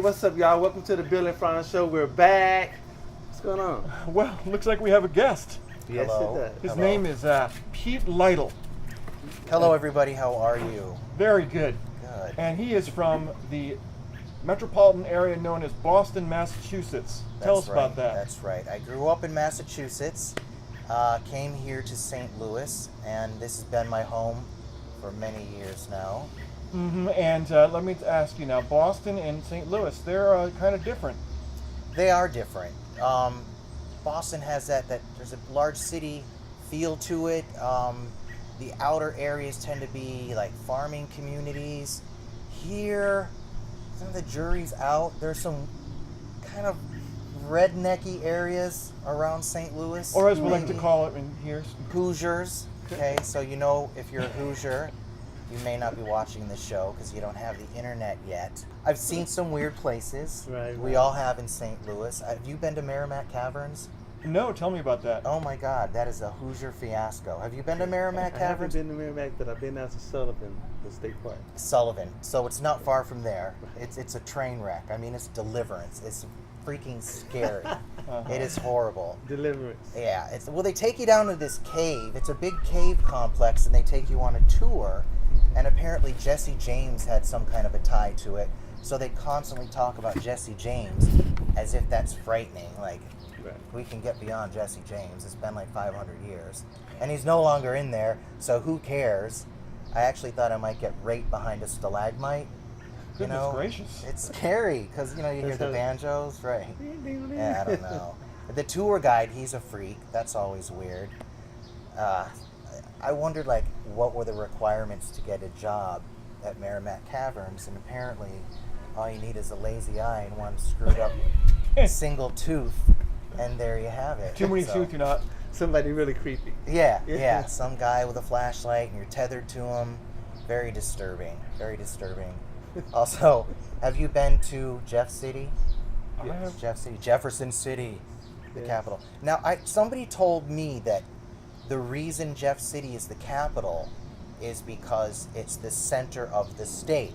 what's up, y'all? Welcome to the Bill Frantz Show. We're back. What's going on? Well, looks like we have a guest. Yes, Hello. it does. His name is Pete Lytle. Hello, everybody. How are you? Very good. Good. And he is from the metropolitan area known as Boston, Massachusetts. Tell us about that. That's right. I grew up in Massachusetts, came here to St. Louis, and this has been my home for many years now. And let me ask you now, Boston and St. Louis, they're kind of different. They are different. Boston has that there's a large city feel to it. The outer areas tend to be like farming communities. Here, some of the jury's out. There's some kind of rednecky areas around St. Louis. Or as we like to call it in here, Hoosiers. Okay, so you know if you're a Hoosier, you may not be watching this show because you don't have the internet yet. I've seen some weird places. Right. We all have in St. Louis. Have you been to Merrimack Caverns? No, tell me about that. Oh my God, that is a Hoosier fiasco. Have you been to Merrimack I haven't Caverns? been to Merrimack, but I've been out to Sullivan, the state park. Sullivan. So it's not far from there. It's a train wreck. I mean, it's deliverance. It's freaking scary. It is horrible. Deliverance. Yeah. Well, they take you down to this cave. It's a big cave complex, and they take you on a tour. And apparently Jesse James had some kind of a tie to it. So they constantly talk about Jesse James as if that's frightening. Like, Right. we can get beyond Jesse James. It's been like 500 years. And he's no longer in there, so who cares? I actually thought I might get raped behind a stalagmite. Goodness gracious. It's scary, because, you hear That's the how- banjos, right? Yeah, I don't know. The tour guide, he's a freak. That's always weird. I wondered, like, what were the requirements to get a job at Merrimack Caverns, and apparently all you need is a lazy eye and one screwed up single tooth, and there you have it. Too many So- tooth, you're not. Somebody really creepy. Yeah. Some guy with a flashlight and you're tethered to him. Very disturbing. Very disturbing. Also, have you been to Jeff City? I have. Jefferson City, the Yes. capital. Now, somebody told me that the reason Jeff City is the capital is because it's the center of the state.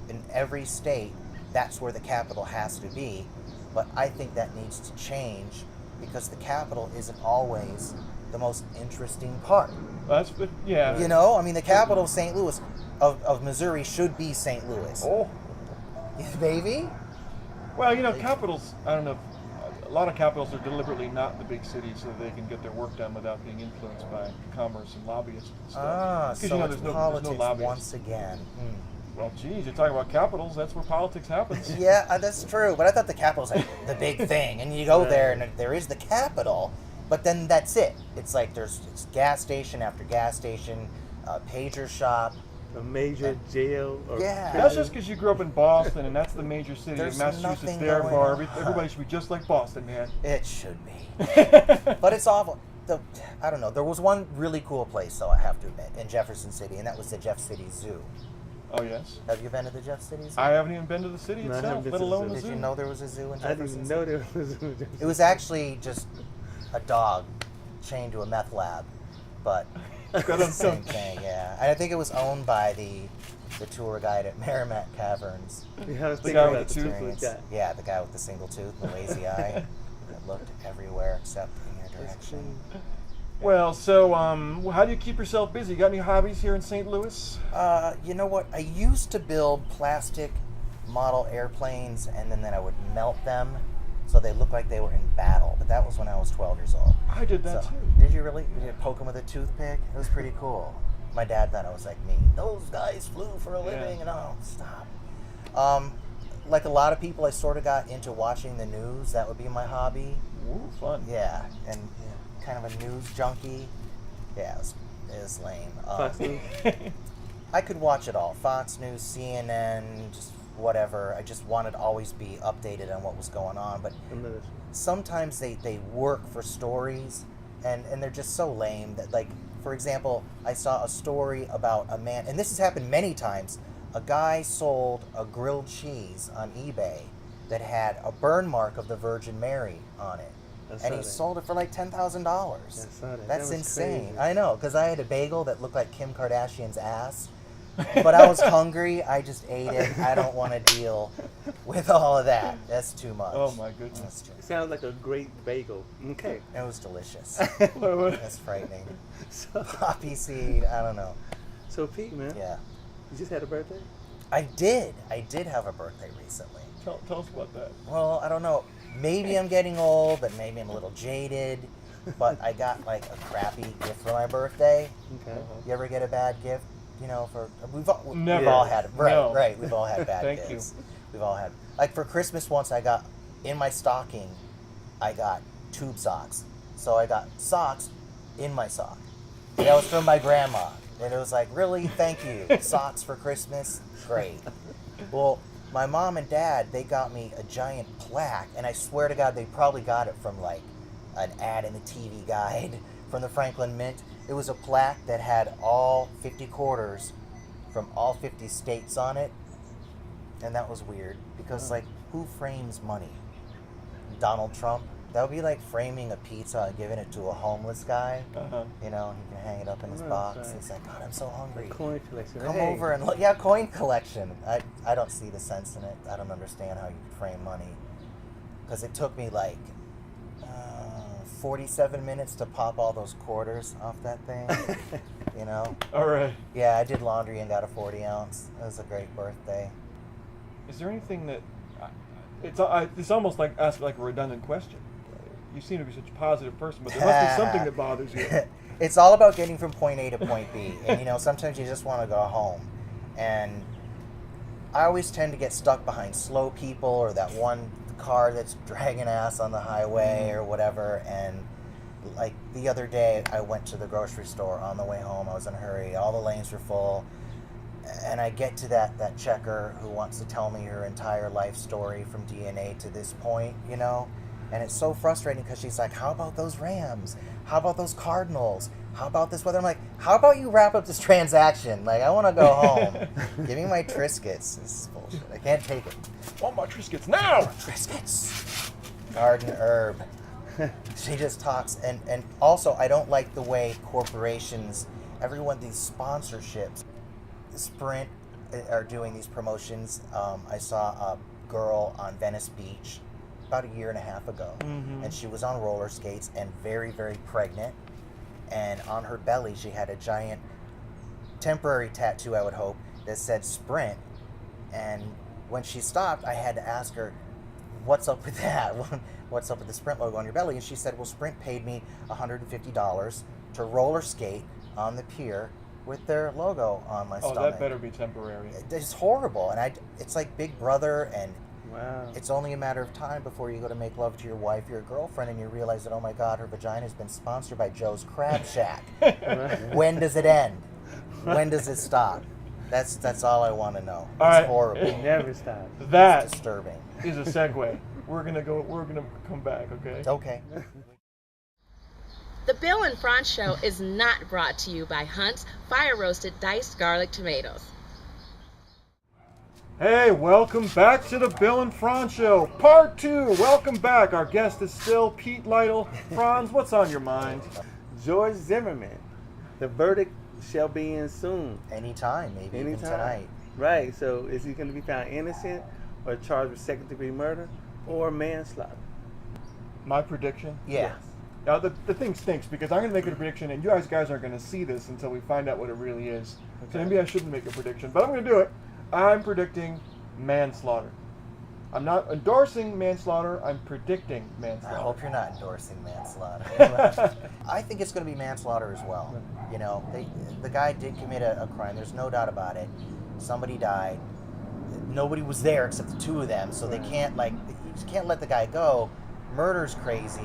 In every state, that's where the capital has to be. But I think that needs to change because the capital isn't always the most interesting part. That's, but yeah. I mean, the capital of St. Louis, of Missouri, should be St. Louis. Oh. Baby? Well, capitals, I don't know, a lot of capitals are deliberately not the big cities so that they can get their work done without being influenced by commerce and lobbyists and stuff. So there's it's no politics lobbyists. once again. Well, geez, you're talking about capitals, that's where politics happens. Yeah, that's true. But I thought the capital's like the big thing, and you go there, and there is the capital, but then that's it. It's like it's gas station after gas station, pager shop. A major jail. Or Yeah. That's just because you grew up in Boston, and that's the major city There's of Massachusetts. nothing Therefore, going on. everybody should be just like Boston, man. It should be, but it's awful. I don't know. There was one really cool place, though, I have to admit, in Jefferson City, and that was the Jeff City Zoo. Oh, yes. Have you been to the Jeff City Zoo? I haven't even been to the city No, I haven't itself, been let to the alone zoo. the Did zoo. you know there was a zoo in I Jefferson didn't City? know there was. It was actually just a dog chained to a meth lab, but it's the same thing, yeah. And I think it was owned by the tour guide at Merrimack Caverns. Yeah, I was The thinking guy about with the tooth? experience. Yeah. Yeah, the guy with the single tooth, the lazy eye, that looked everywhere except in your direction. Well, so how do you keep yourself busy? You got any hobbies here in St. Louis? You know what? I used to build plastic model airplanes, and then I would melt them so they looked like they were in battle. But that was when I was 12 years old. I did that So, too. Did you really? Did you poke them with a toothpick? It was pretty cool. My dad thought I was like me. Those guys flew for a living, and oh, stop. Like a lot of people, I sort of got into watching the news. That would be my hobby. Ooh, fun. Yeah, and kind of a news junkie. Yeah, it was lame. Fox News. I could watch it all. Fox News, CNN, just whatever. I just wanted to always be updated on what was going on. But Another- sometimes they work for stories, and they're just so lame that, like, for example, I saw a story about a man, and this has happened many times. A guy sold a grilled cheese on eBay that had a burn mark of the Virgin Mary on it. I saw And he that. sold it for like $10,000. I saw that. That's That was insane. crazy. I know, because I had a bagel that looked like Kim Kardashian's ass, but I was hungry. I just ate it. I don't want to deal with all of that. That's too much. Oh my goodness. Sounds like a great bagel. Okay. It was delicious. What? That's frightening. So, Poppy seed. I don't know. so Pete, man, Yeah. you just had a birthday? I did have a birthday recently. Tell us about that. Well, I don't know. Maybe I'm getting old, but maybe I'm a little jaded. But I got like a crappy gift for my birthday. Okay. You ever get a bad gift? You know, we've Never. all had No. right. We've all had bad Thank gifts. We've all had like for Christmas once. I got in my stocking, I got tube socks. So I got socks in my sock. That was from my grandma, and it was like, really, thank you, socks for Christmas, great. Well, my mom and dad, they got me a giant plaque, and I swear to God, they probably got it from like an ad in the TV guide from the Franklin Mint. It was a plaque that had all 50 quarters from all 50 states on it, and that was weird because like, who frames money? Donald Trump? That would be like framing a pizza and giving it to a homeless guy. You know, and he can hang it up in his box. Right. He's like, God, I'm so hungry. Coin collection. Come Hey. over and look. Yeah, coin collection. I don't see the sense in it. I don't understand how you could frame money. Because it took me like 47 minutes to pop all those quarters off that thing. You know? All right. Yeah, I did laundry and got a 40 ounce. It was a great birthday. Is there anything that it's almost like ask like a redundant question? You seem to be such a positive person, but there must be something that bothers you. It's all about getting from point A to point B. And, you know, sometimes you just want to go home. And I always tend to get stuck behind slow people or that one car that's dragging ass on the highway or whatever. And, like, the other day, I went to the grocery store on the way home. I was in a hurry. All the lanes were full. And I get to that checker who wants to tell me her entire life story from DNA to this point, you know? And it's so frustrating because she's like, how about those Rams? How about those Cardinals? How about this weather? I'm like, how about you wrap up this transaction? Like, I want to go home. Give me my Triscuits. This is bullshit. I can't take it. Want my Triscuits now? Triscuits. Garden herb. She just talks. And also, I don't like the way corporations, everyone, these sponsorships, Sprint are doing these promotions. I saw a girl on Venice Beach about a year and a half ago, and she was on roller skates and very, very pregnant, and on her belly she had a giant temporary tattoo, I would hope, that said Sprint. And when she stopped, I had to ask her, what's up with that? What's up with the Sprint logo on your belly? And she said, well, Sprint paid me $150 to roller skate on the pier with their logo on my stomach. Oh, that better be temporary. It's horrible, and it's like Big Brother, and Wow. it's only a matter of time before you go to make love to your wife, your girlfriend, and you realize that, oh my God, her vagina has been sponsored by Joe's Crab Shack. When does it end? When does it stop? That's all I want to know. It's All right. horrible. It never stops. That It's disturbing. is a segue. We're gonna come back, okay? Okay. The Bill and Frantz Show is not brought to you by Hunt's Fire Roasted Diced Garlic Tomatoes. Hey, welcome back to the Bill and Frantz Show, Part 2. Welcome back. Our guest is still Pete Lytle. Franz, what's on your mind? George Zimmerman. The verdict shall be in soon. Anytime, maybe even Anytime. tonight. Right. So is he going to be found innocent or charged with second-degree murder or manslaughter? My prediction? Yeah. Now, the thing stinks because I'm going to make a prediction, and you guys aren't going to see this until we find out what it really is. So maybe I shouldn't make a prediction, but I'm going to do it. I'm predicting manslaughter. I'm not endorsing manslaughter. I'm predicting I manslaughter. hope you're not endorsing manslaughter. I think it's going to be manslaughter as well. You know, the guy did commit a crime. There's no doubt about it. Somebody died. Nobody was there except the two of them, so they can't you just can't let the guy go. Murder's crazy.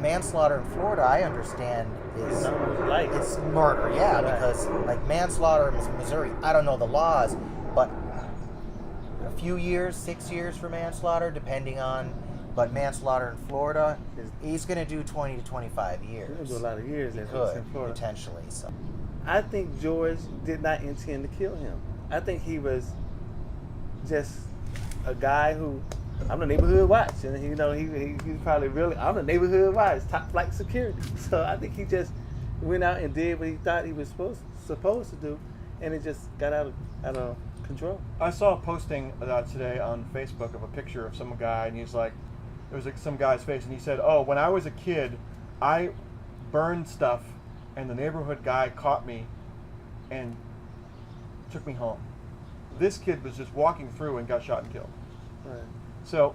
Manslaughter in Florida, I understand, is Like it's murder. Yeah, Right. because like manslaughter in Missouri, I don't know the laws, but a few years, 6 years for manslaughter, depending on. But manslaughter in Florida, he's going to do 20 to 25 years. He's gonna do a lot of years He in could, Florida. potentially. So. I think George did not intend to kill him. I think he was just a guy who, I'm the neighborhood watch, and he's probably really, I'm the neighborhood watch, top flight security. So I think he just went out and did what he thought he was supposed supposed to do, and it just got out of control. I saw a posting today on Facebook of a picture of some guy, and he's like, it was like some guy's face, and he said, "Oh, when I was a kid, I burned stuff, and the neighborhood guy caught me, and took me home. This kid was just walking through and got shot and killed." Right. So,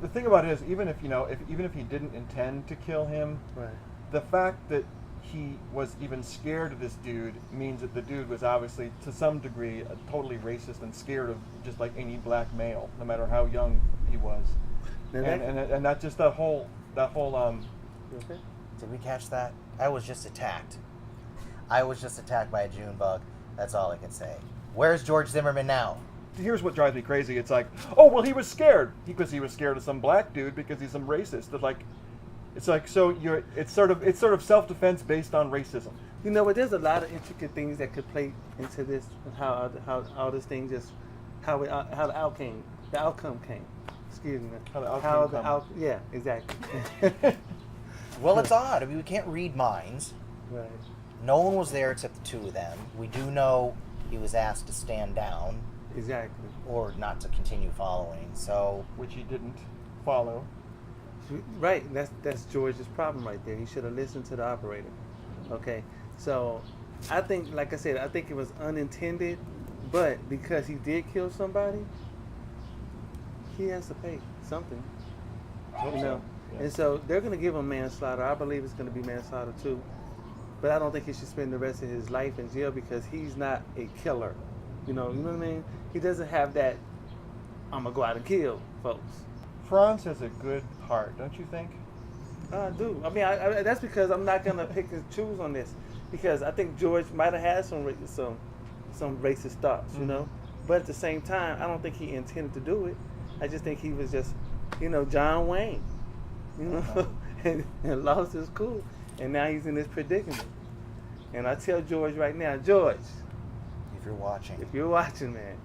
the thing about it is, even if even if he didn't intend to kill him, Right. the fact that he was even scared of this dude means that the dude was obviously, to some degree, totally racist and scared of just like any black male, no matter how young he was. And that's just that whole. You okay? Did we catch that? I was just attacked. I was just attacked by a June bug. That's all I can say. Where's George Zimmerman now? Here's what drives me crazy. It's like, oh well, he was scared because he was scared of some black dude because he's some racist. It's like so it's sort of self-defense based on racism. You know, but there's a lot of intricate things that could play into this, and how all this thing just how the outcome came. Excuse me. Yeah, exactly. Well, it's odd. I mean, we can't read minds. Right. No one was there except the two of them. We do know he was asked to stand down. Exactly. Or not to continue following. So, which he didn't follow. Right. That's George's problem right there. He should have listened to the operator. Okay. So, I think, like I said, I think it was unintended, but because he did kill somebody, he has to pay something. Hope You so. know. Yeah. And so they're going to give him manslaughter. I believe it's going to be manslaughter too. But I don't think he should spend the rest of his life in jail because he's not a killer. You know what I mean? He doesn't have that, I'm going to go out and kill folks. Frantz has a good heart, don't you think? I do. I mean, I that's because I'm not going to pick and choose on this. Because I think George might have had some racist thoughts, you know? But at the same time, I don't think he intended to do it. I just think he was just, John Wayne. And lost his cool. And now he's in this predicament. And I tell George right now, George, if you're watching, man,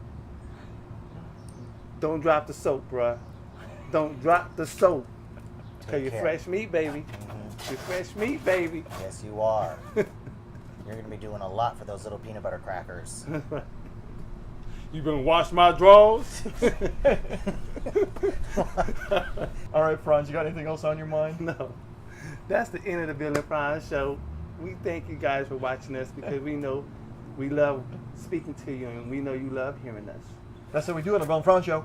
don't drop the soap, bruh. Don't drop the soap. Because you're fresh meat, baby. Mm-hmm. You're fresh meat, baby. Yes, you are. You're going to be doing a lot for those little peanut butter crackers. You been wash my drawers? All right, Frantz, you got anything else on your mind? No. That's the end of the Bill and Frantz show. We thank you guys for watching us because we know we love speaking to you and we know you love hearing us. That's how we do it on the Bill and Frantz show.